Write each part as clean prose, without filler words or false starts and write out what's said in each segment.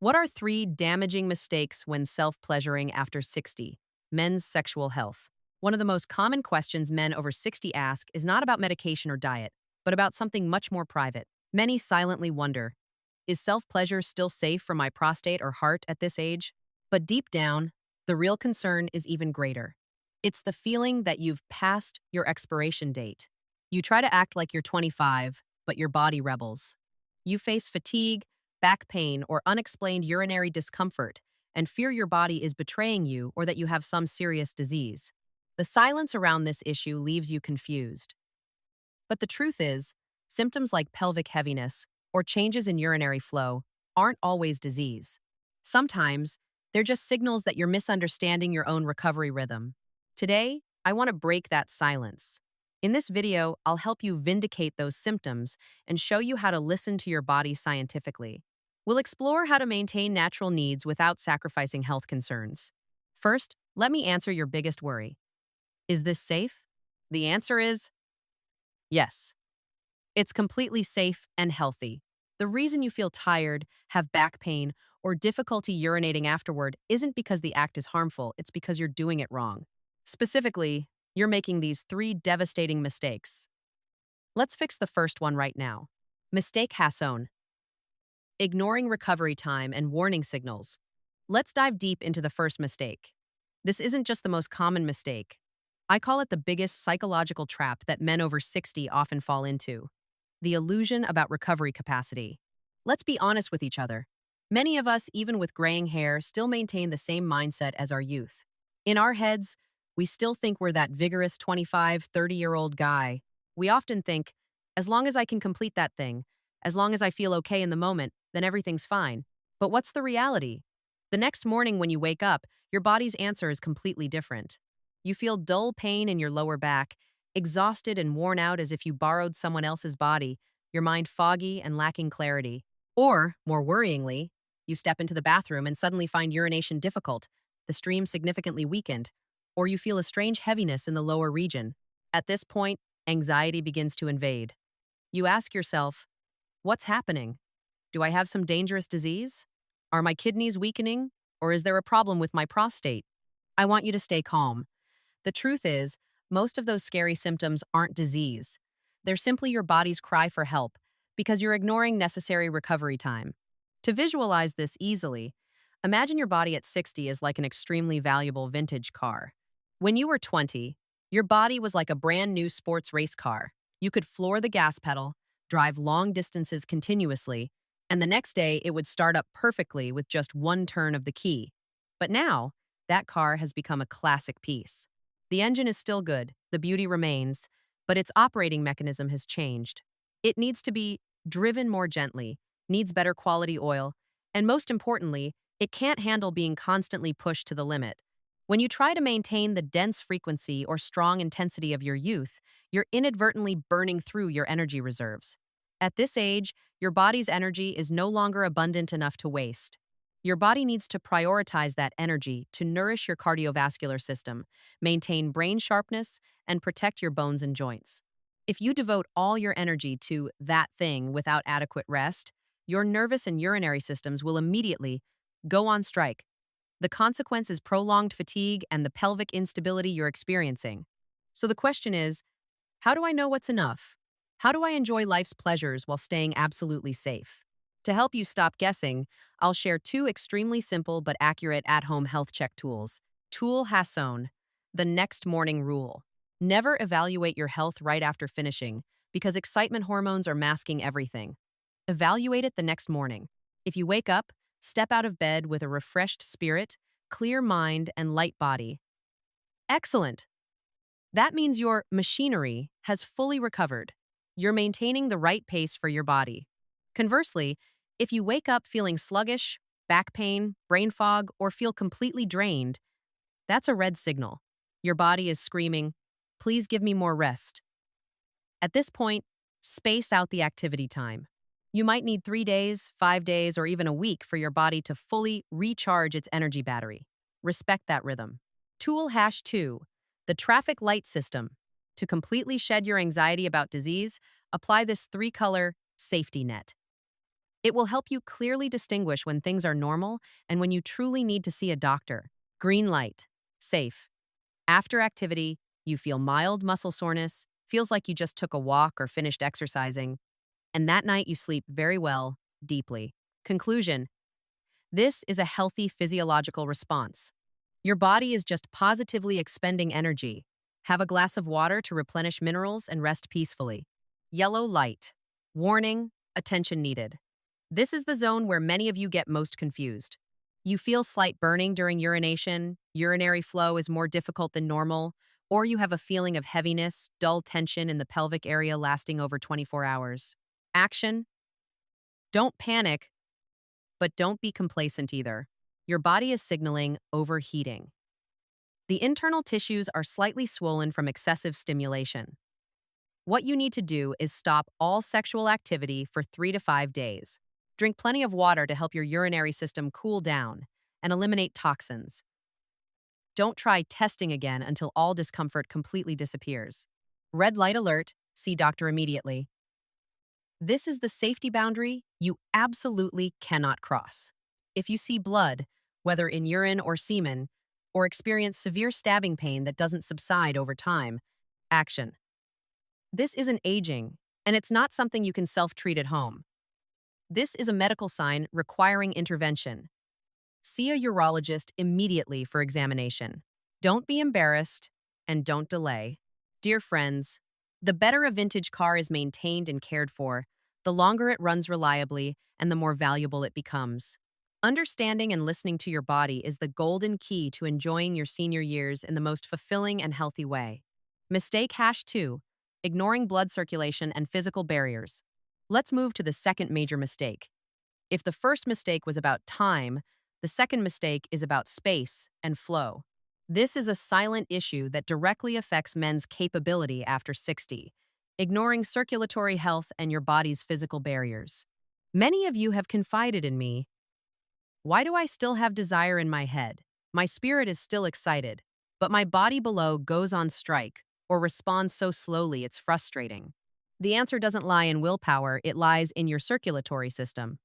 What are three damaging mistakes when self-pleasuring after 60? Men's sexual health. One of the most common questions men over 60 ask is not about medication or diet, but about something much more private. Many silently wonder, is self-pleasure still safe for my prostate or heart at this age? But deep down, the real concern is even greater. It's the feeling that you've passed your expiration date. You try to act like you're 25, but your body rebels. You face fatigue, back pain, or unexplained urinary discomfort, and fear your body is betraying you or that you have some serious disease. The silence around this issue leaves you confused. But the truth is, symptoms like pelvic heaviness or changes in urinary flow aren't always disease. Sometimes, they're just signals that you're misunderstanding your own recovery rhythm. Today, I want to break that silence. In this video, I'll help you vindicate those symptoms and show you how to listen to your body scientifically. We'll explore how to maintain natural needs without sacrificing health concerns. First, let me answer your biggest worry. Is this safe? The answer is yes. It's completely safe and healthy. The reason you feel tired, have back pain, or difficulty urinating afterward isn't because the act is harmful, it's because you're doing it wrong. Specifically, you're making these three devastating mistakes. Let's fix the first one right now. Mistake Hasson. Ignoring recovery time and warning signals. Let's dive deep into the first mistake. This isn't just the most common mistake. I call it the biggest psychological trap that men over 60 often fall into. The illusion about recovery capacity. Let's be honest with each other. Many of us, even with graying hair, still maintain the same mindset as our youth. In our heads, we still think we're that vigorous 25, 30-year-old guy. We often think, as long as I can complete that thing, as long as I feel okay in the moment, then everything's fine. But what's the reality? The next morning when you wake up, your body's answer is completely different. You feel dull pain in your lower back, exhausted and worn out as if you borrowed someone else's body, your mind foggy and lacking clarity. Or, more worryingly, you step into the bathroom and suddenly find urination difficult, the stream significantly weakened, or you feel a strange heaviness in the lower region. At this point, anxiety begins to invade. You ask yourself, what's happening? Do I have some dangerous disease? Are my kidneys weakening? Or is there a problem with my prostate? I want you to stay calm. The truth is, most of those scary symptoms aren't disease. They're simply your body's cry for help because you're ignoring necessary recovery time. To visualize this easily, imagine your body at 60 is like an extremely valuable vintage car. When you were 20, your body was like a brand new sports race car. You could floor the gas pedal, drive long distances continuously, and the next day it would start up perfectly with just one turn of the key. But now, that car has become a classic piece. The engine is still good, the beauty remains, but its operating mechanism has changed. It needs to be driven more gently, needs better quality oil, and most importantly, it can't handle being constantly pushed to the limit. When you try to maintain the dense frequency or strong intensity of your youth, you're inadvertently burning through your energy reserves. At this age, your body's energy is no longer abundant enough to waste. Your body needs to prioritize that energy to nourish your cardiovascular system, maintain brain sharpness, and protect your bones and joints. If you devote all your energy to that thing without adequate rest, your nervous and urinary systems will immediately go on strike. The consequence is prolonged fatigue and the pelvic instability you're experiencing. So the question is, how do I know what's enough? How do I enjoy life's pleasures while staying absolutely safe? To help you stop guessing, I'll share two extremely simple but accurate at-home health check tools. Tool Hasson, the next morning rule. Never evaluate your health right after finishing because excitement hormones are masking everything. Evaluate it the next morning. If you wake up, step out of bed with a refreshed spirit, clear mind, and light body. Excellent! That means your machinery has fully recovered. You're maintaining the right pace for your body. Conversely, if you wake up feeling sluggish, back pain, brain fog, or feel completely drained, that's a red signal. Your body is screaming, please give me more rest. At this point, space out the activity time. You might need 3 days, 5 days, or even a week for your body to fully recharge its energy battery. Respect that rhythm. Tool #2, the traffic light system. To completely shed your anxiety about disease, apply this 3-color safety net. It will help you clearly distinguish when things are normal and when you truly need to see a doctor. Green light. Safe. After activity, you feel mild muscle soreness, feels like you just took a walk or finished exercising, and that night you sleep very well, deeply. Conclusion: this is a healthy physiological response. Your body is just positively expending energy. Have a glass of water to replenish minerals and rest peacefully. Yellow light. Warning, attention needed. This is the zone where many of you get most confused. You feel slight burning during urination, urinary flow is more difficult than normal, or you have a feeling of heaviness, dull tension in the pelvic area lasting over 24 hours. Action: don't panic, but don't be complacent either. Your body is signaling overheating. The internal tissues are slightly swollen from excessive stimulation. What you need to do is stop all sexual activity for 3 to 5 days. Drink plenty of water to help your urinary system cool down and eliminate toxins. Don't try testing again until all discomfort completely disappears. Red light alert, see doctor immediately. This is the safety boundary you absolutely cannot cross. If you see blood, whether in urine or semen, or experience severe stabbing pain that doesn't subside over time, action. This isn't aging, and it's not something you can self-treat at home. This is a medical sign requiring intervention. See a urologist immediately for examination. Don't be embarrassed, and don't delay. Dear friends, the better a vintage car is maintained and cared for, the longer it runs reliably and the more valuable it becomes. Understanding and listening to your body is the golden key to enjoying your senior years in the most fulfilling and healthy way. Mistake #2, ignoring blood circulation and physical barriers. Let's move to the second major mistake. If the first mistake was about time, the second mistake is about space and flow. This is a silent issue that directly affects men's capability after 60, ignoring circulatory health and your body's physical barriers. Many of you have confided in me. Why do I still have desire in my head? My spirit is still excited, but my body below goes on strike or responds so slowly it's frustrating. The answer doesn't lie in willpower, it lies in your circulatory system.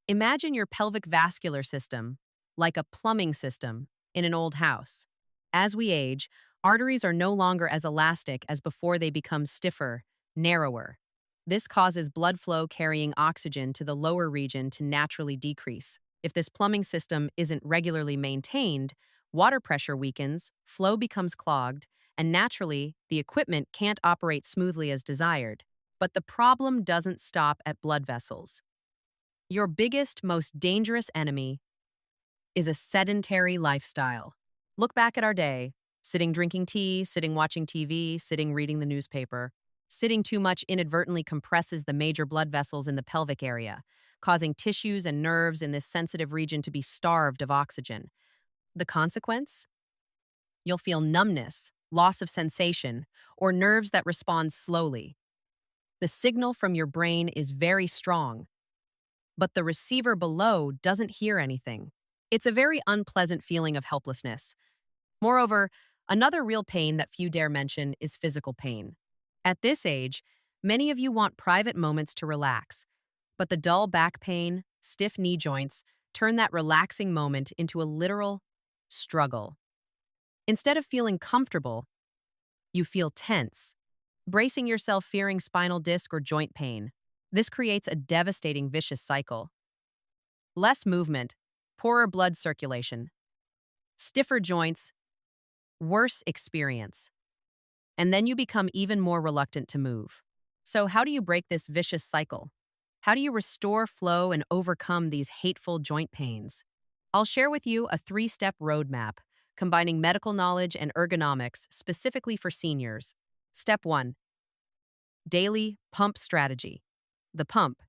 Imagine your pelvic vascular system like a plumbing system in an old house. As we age, arteries are no longer as elastic as before, they become stiffer, narrower. This causes blood flow carrying oxygen to the lower region to naturally decrease. If this plumbing system isn't regularly maintained, water pressure weakens, flow becomes clogged, and naturally, the equipment can't operate smoothly as desired. But the problem doesn't stop at blood vessels. Your biggest, most dangerous enemy is a sedentary lifestyle. Look back at our day, sitting drinking tea, sitting watching TV, sitting reading the newspaper. Sitting too much inadvertently compresses the major blood vessels in the pelvic area, causing tissues and nerves in this sensitive region to be starved of oxygen. The consequence? You'll feel numbness, loss of sensation, or nerves that respond slowly. The signal from your brain is very strong, but the receiver below doesn't hear anything. It's a very unpleasant feeling of helplessness. Moreover, another real pain that few dare mention is physical pain. At this age, many of you want private moments to relax, but the dull back pain, stiff knee joints turn that relaxing moment into a literal struggle. Instead of feeling comfortable, you feel tense, bracing yourself fearing spinal disc or joint pain. This creates a devastating vicious cycle. Less movement, poorer blood circulation, stiffer joints, worse experience. And then you become even more reluctant to move. So how do you break this vicious cycle? How do you restore flow and overcome these hateful joint pains? I'll share with you a 3-step roadmap, combining medical knowledge and ergonomics specifically for seniors. Step 1. Daily pump strategy. The pump.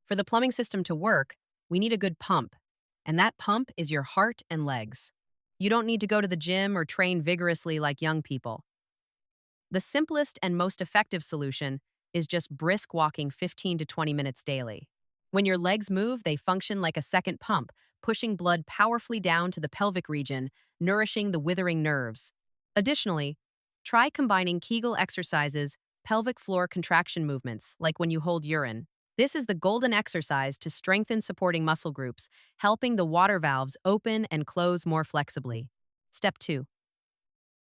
For the plumbing system to work, we need a good pump, and that pump is your heart and legs. You don't need to go to the gym or train vigorously like young people. The simplest and most effective solution is just brisk walking 15 to 20 minutes daily. When your legs move, they function like a second pump, pushing blood powerfully down to the pelvic region, nourishing the withering nerves. Additionally, try combining Kegel exercises, pelvic floor contraction movements, like when you hold urine. This is the golden exercise to strengthen supporting muscle groups, helping the water valves open and close more flexibly. Step 2.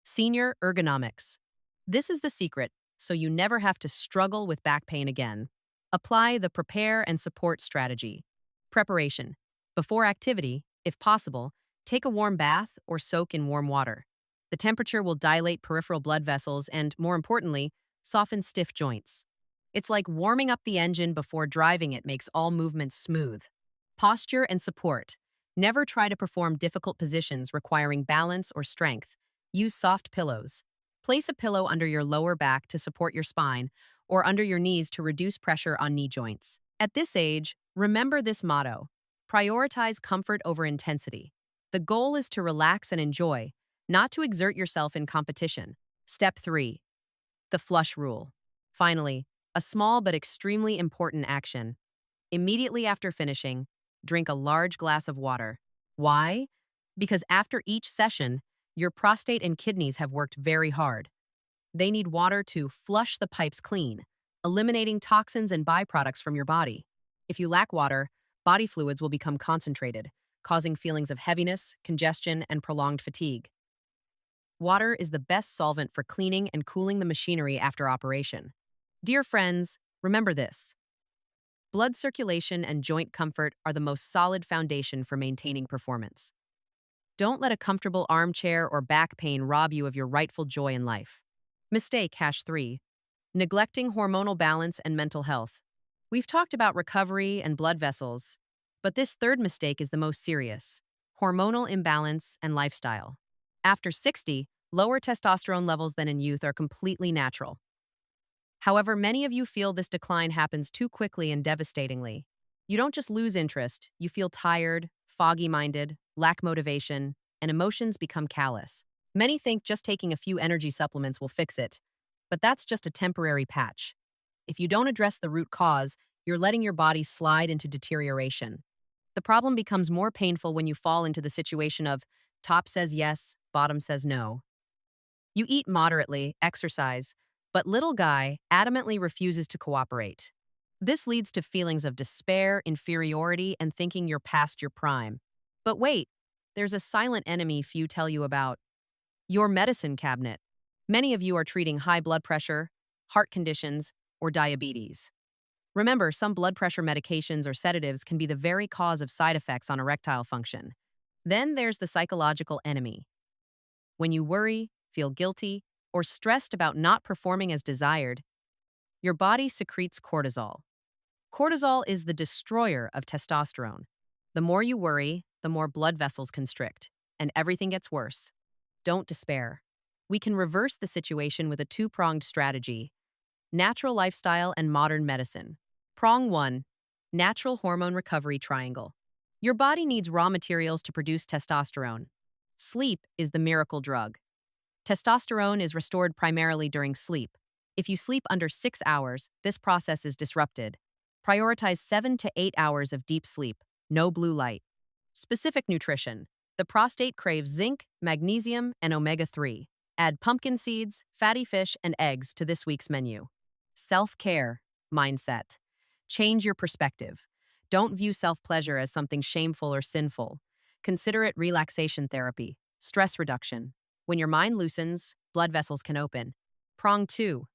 Senior ergonomics. This is the secret, so you never have to struggle with back pain again. Apply the prepare and support strategy. Preparation. Before activity, if possible, take a warm bath or soak in warm water. The temperature will dilate peripheral blood vessels and, more importantly, soften stiff joints. It's like warming up the engine before driving it makes all movements smooth. Posture and support. Never try to perform difficult positions requiring balance or strength. Use soft pillows. Place a pillow under your lower back to support your spine or under your knees to reduce pressure on knee joints. At this age, remember this motto: prioritize comfort over intensity. The goal is to relax and enjoy, not to exert yourself in competition. Step 3. The flush rule. Finally, a small but extremely important action. Immediately after finishing, drink a large glass of water. Why? Because after each session, your prostate and kidneys have worked very hard. They need water to flush the pipes clean, eliminating toxins and byproducts from your body. If you lack water, body fluids will become concentrated, causing feelings of heaviness, congestion, and prolonged fatigue. Water is the best solvent for cleaning and cooling the machinery after operation. Dear friends, remember this: blood circulation and joint comfort are the most solid foundation for maintaining performance. Don't let a comfortable armchair or back pain rob you of your rightful joy in life. Mistake #3. Neglecting hormonal balance and mental health. We've talked about recovery and blood vessels, but this third mistake is the most serious: hormonal imbalance and lifestyle. After 60, lower testosterone levels than in youth are completely natural. However, many of you feel this decline happens too quickly and devastatingly. You don't just lose interest, you feel tired, foggy-minded, lack motivation, and emotions become callous. Many think just taking a few energy supplements will fix it, but that's just a temporary patch. If you don't address the root cause, you're letting your body slide into deterioration. The problem becomes more painful when you fall into the situation of top says yes, bottom says no. You eat moderately, exercise, but little guy adamantly refuses to cooperate. This leads to feelings of despair, inferiority, and thinking you're past your prime. But wait, there's a silent enemy few tell you about: your medicine cabinet. Many of you are treating high blood pressure, heart conditions, or diabetes. Remember, some blood pressure medications or sedatives can be the very cause of side effects on erectile function. Then there's the psychological enemy. When you worry, feel guilty, or stressed about not performing as desired, your body secretes cortisol. Cortisol is the destroyer of testosterone. The more you worry, the more blood vessels constrict, and everything gets worse. Don't despair. We can reverse the situation with a two-pronged strategy: natural lifestyle and modern medicine. Prong 1, natural hormone recovery triangle. Your body needs raw materials to produce testosterone. Sleep is the miracle drug. Testosterone is restored primarily during sleep. If you sleep under 6 hours, this process is disrupted. Prioritize 7 to 8 hours of deep sleep, no blue light. Specific nutrition. The prostate craves zinc, magnesium, and omega-3. Add pumpkin seeds, fatty fish, and eggs to this week's menu. Self-care mindset. Change your perspective. Don't view self-pleasure as something shameful or sinful. Consider it relaxation therapy, stress reduction. When your mind loosens, blood vessels can open. Prong 2.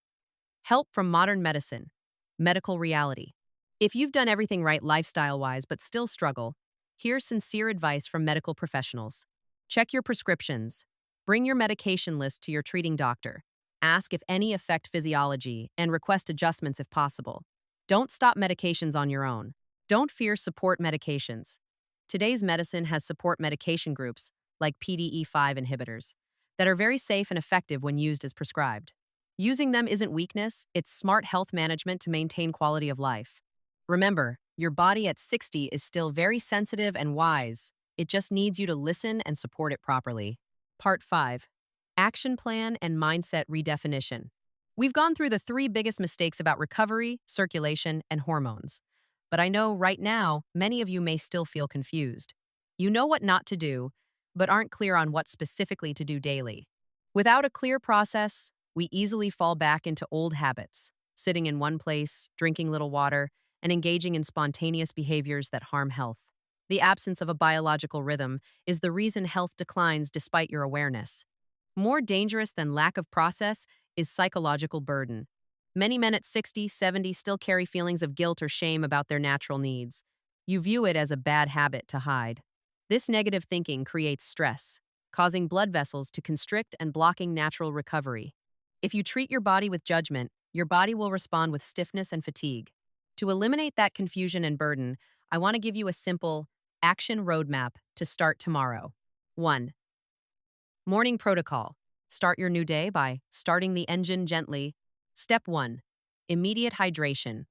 Help from modern medicine. Medical reality. If you've done everything right lifestyle-wise but still struggle, here's sincere advice from medical professionals. Check your prescriptions. Bring your medication list to your treating doctor. Ask if any affect physiology and request adjustments if possible. Don't stop medications on your own. Don't fear support medications. Today's medicine has support medication groups, like PDE5 inhibitors, that are very safe and effective when used as prescribed. Using them isn't weakness, it's smart health management to maintain quality of life. Remember, your body at 60 is still very sensitive and wise. It just needs you to listen and support it properly. Part 5. Action plan and mindset redefinition. We've gone through the 3 biggest mistakes about recovery, circulation, and hormones. But I know right now, many of you may still feel confused. You know what not to do, but aren't clear on what specifically to do daily. Without a clear process, we easily fall back into old habits, sitting in one place, drinking little water, and engaging in spontaneous behaviors that harm health. The absence of a biological rhythm is the reason health declines despite your awareness. More dangerous than lack of process is psychological burden. Many men at 60, 70 still carry feelings of guilt or shame about their natural needs. You view it as a bad habit to hide. This negative thinking creates stress, causing blood vessels to constrict and blocking natural recovery. If you treat your body with judgment, your body will respond with stiffness and fatigue. To eliminate that confusion and burden, I want to give you a simple action roadmap to start tomorrow. 1. Morning protocol. Start your new day by starting the engine gently. Step 1. Immediate hydration.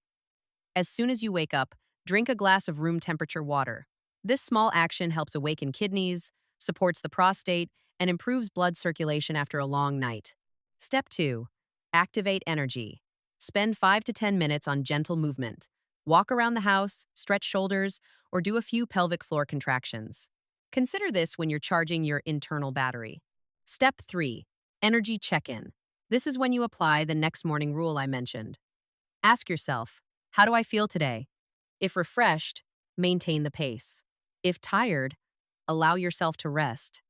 As soon as you wake up, drink a glass of room temperature water. This small action helps awaken kidneys, supports the prostate, and improves blood circulation after a long night. Step 2. Activate energy. Spend 5 to 10 minutes on gentle movement. Walk around the house, stretch shoulders, or do a few pelvic floor contractions. Consider this when you're charging your internal battery. Step 3. Energy check-in. This is when you apply the next morning rule I mentioned. Ask yourself, how do I feel today? If refreshed, maintain the pace. If tired, allow yourself to rest.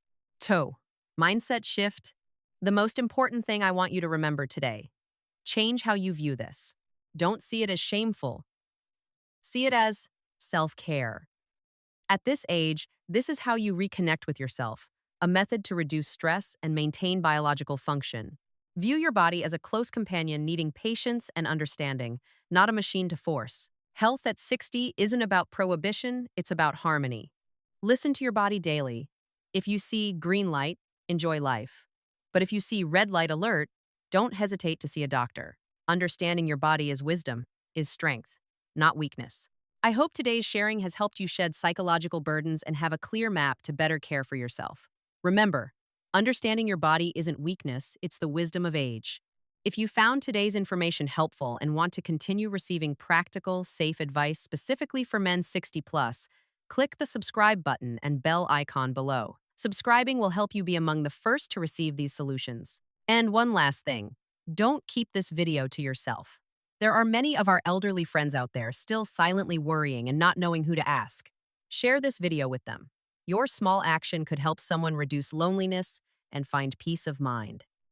Mindset shift. The most important thing I want you to remember today. Change how you view this. Don't see it as shameful. See it as self-care. At this age, this is how you reconnect with yourself, a method to reduce stress and maintain biological function. View your body as a close companion needing patience and understanding, not a machine to force. Health at 60 isn't about prohibition, it's about harmony. Listen to your body daily. If you see green light, enjoy life. But if you see red light alert, don't hesitate to see a doctor. Understanding your body is wisdom, is strength, not weakness. I hope today's sharing has helped you shed psychological burdens and have a clear map to better care for yourself. Remember, understanding your body isn't weakness, it's the wisdom of age. If you found today's information helpful and want to continue receiving practical, safe advice specifically for men 60 plus, click the subscribe button and bell icon below. Subscribing will help you be among the first to receive these solutions. And one last thing, don't keep this video to yourself. There are many of our elderly friends out there still silently worrying and not knowing who to ask. Share this video with them. Your small action could help someone reduce loneliness and find peace of mind.